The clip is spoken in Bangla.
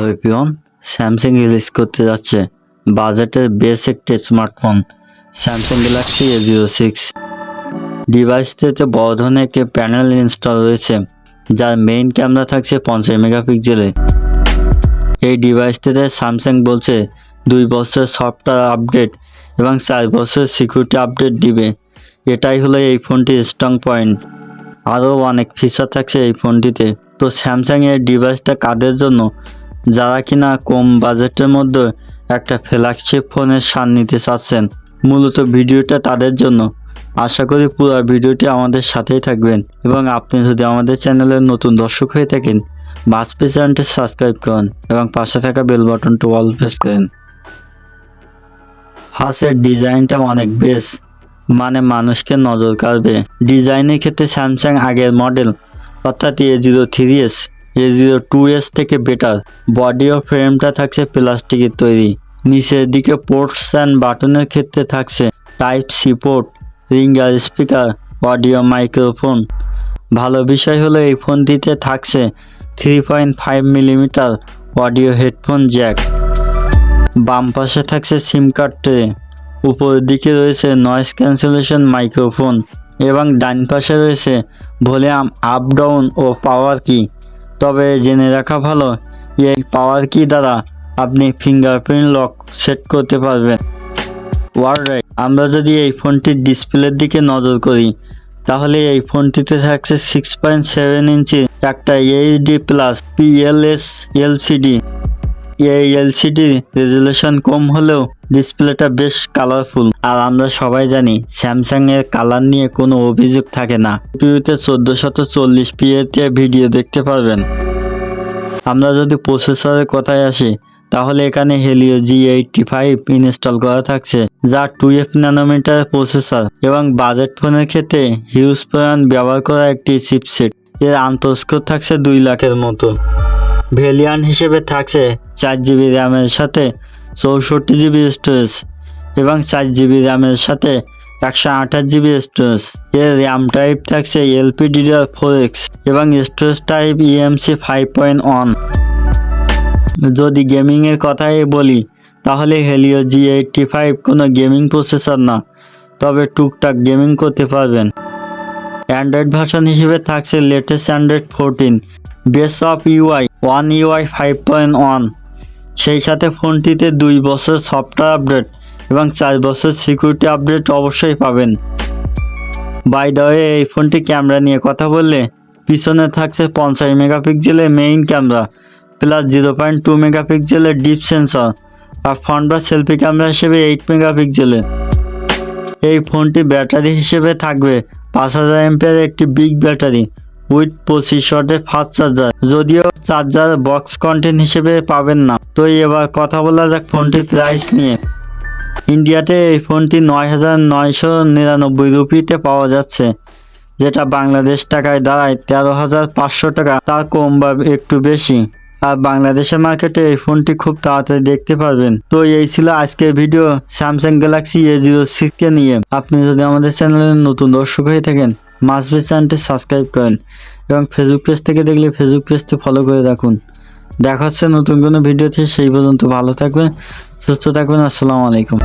হ্যালো এভরিওয়ান, স্যামসাং রিলিজ করতে যাচ্ছে বাজেটের বেশ একটি স্মার্টফোন স্যামসাং গ্যালাক্সি A06। ডিভাইসটিতে বড় ধরনের একটি প্যানেল ইনস্টল রয়েছে, যার মেইন ক্যামেরা থাকছে 50 মেগাপিক্সেলের। এই ডিভাইসটিতে স্যামসাং বলছে 2 বছরের সফটওয়্যার আপডেট এবং 4 বছরের সিকিউরিটি আপডেট দিবে। এটাই হলো এই ফোনটির স্ট্রং পয়েন্ট। আরও অনেক ফিচার থাকছে এই ফোনটিতে। তো স্যামসাং এর ডিভাইসটা কাদের জন্য, যারা কিনা কম বাজেটের মধ্যে একটা ফ্ল্যাগশিপ ফোনের স্বাদ নিতে চাচ্ছেন। মূলত ভিডিওটা তাদের জন্য। আশা করি পুরো ভিডিওটি আমাদের সাথেই থাকবেন, এবং আপনি যদি আমাদের চ্যানেলের নতুন দর্শক হয়ে থাকেন, মাস্টবি চ্যানেলটি সাবস্ক্রাইব করুন এবং পাশে থাকা বেল বাটনটি অল প্রেস করেন। ফার্স্টের ডিজাইনটা অনেক বেশ, মানে মানুষকে নজর কাড়বে। ডিজাইনের ক্ষেত্রে স্যামসাং আগের মডেল অর্থাৎ A03s A02s থেকে বেটার। বডি ও ফ্রেমটা থাকছে প্লাস্টিকের তৈরি। নিচের দিকে পোর্টস অ্যান্ড বাটনের ক্ষেত্রে থাকছে type C port, ringer speaker, audio microphone. ভালো বিষয় হলো এই ফোনটিতে থাকছে 3.5 মিলিমিটার অডিও হেডফোন জ্যাক। বাম পাশে থাকছে সিম কার্ড ট্রে। উপরের দিকে রয়েছে নয়েজ ক্যান্সেলেশন মাইক্রোফোন এবং ডান পাশে রয়েছে ভলিউম আপ ডাউন ও পাওয়ার কি। তবে জেনে রাখা ভালো, এই পাওয়ার কি দ্বারা আপনি ফিঙ্গারপ্রিন্ট লক সেট করতে পারবেন। অলরাইট, আমরা যদি এই ফোনটির ডিসপ্লের দিকে নজর করি, তাহলে এই ফোনটিতে থাকছে 6.7 ইঞ্চি একটা HD+ PLS LCD। এই এলসিডি রেজুলেশন কম হলেও ডিসপ্লেটা বেশ কালারফুল। আর আমরা সবাই জানি স্যামসাং এর কালার নিয়ে কোনো অভিযোগ থাকে না। ইউটিউবে 1440p ভিডিও দেখতে পারবেন। আমরা যদি প্রসেসরের কথায় আসি, তাহলে এখানে হেলিও G85 ইনস্টল করা থাকছে, যা 12 ন্যানোমিটার প্রসেসর এবং বাজেট ফোনের ক্ষেত্রে হিউজ পরিমাণ ব্যবহার করা একটি চিপসেট। এর আন্তঃস্কোর থাকছে 2 লাখের মতো। ভেরিয়েন্ট হিসেবে থাকছে 4GB র্যামের সাথে 64GB স্টোরেজ এবং 4GB র্যামের সাথে 128GB স্টোরেজ। এর র্যাম টাইপ থাকছে LPDDR4X এবং স্টোরেজ টাইপ eMMC 5.1। যদি গেমিংয়ের কথাই বলি, তাহলে হেলিও G85 কোনো গেমিং প্রসেসর না, তবে টুকটাক গেমিং করতে পারবেন। অ্যান্ড্রয়েড ভার্সন হিসেবে থাকছে latest Android 14 base of UI 1UI 5.1। সেই সাথে ফোনটিতে 2 বছর সফটওয়্যার আপডেট এবং 4 বছর সিকিউরিটি আপডেট অবশ্যই পাবেন। বাই দ্য ওয়ে, এই ফোনটি ক্যামেরা নিয়ে কথা বললে, পিছনে থাকছে 50 মেগাপিক্সেলের মেইন ক্যামেরা প্লাস 0.2 মেগাপিক্সেলের ডিপ সেন্সর, আর ফ্রন্ট বা সেলফি ক্যামেরা হিসেবে 8 মেগাপিক্সেলের। এই ফোনটি ব্যাটারি হিসেবে থাকবে 5000 এমপিআর একটি বিগ ব্যাটারি উইথ 25 ওয়াটের ফাস্ট চার্জার। যদিও চার্জার বক্স কন্টেন্ট হিসেবে পাবেন না। তো এবার কথা বলা যাক ফোনটির প্রাইস নিয়ে। ইন্ডিয়াতে এই ফোনটি 9999 রুপিতে পাওয়া যাচ্ছে, যেটা বাংলাদেশ টাকায় দাঁড়ায় 13,500 টাকা, তার কম বা একটু বেশি। আর বাংলাদেশের মার্কেটে এই ফোনটি খুব তাড়াতাড়ি দেখতে পারবেন। তো এই ছিল আজকের ভিডিও স্যামসাং গ্যালাক্সি A06 কে নিয়ে। আপনি যদি আমাদের চ্যানেলের নতুন দর্শক হয়ে থাকেন, মাস্টবি চ্যানেলটি সাবস্ক্রাইব করেন এবং ফেসবুক পেজ থেকে দেখলে ফেসবুক পেজটি ফলো করে রাখুন। দেখা হচ্ছে নতুন কোনো ভিডিওতে। সেই পর্যন্ত ভালো থাকবেন, সুস্থ থাকবেন। আসসালামু আলাইকুম।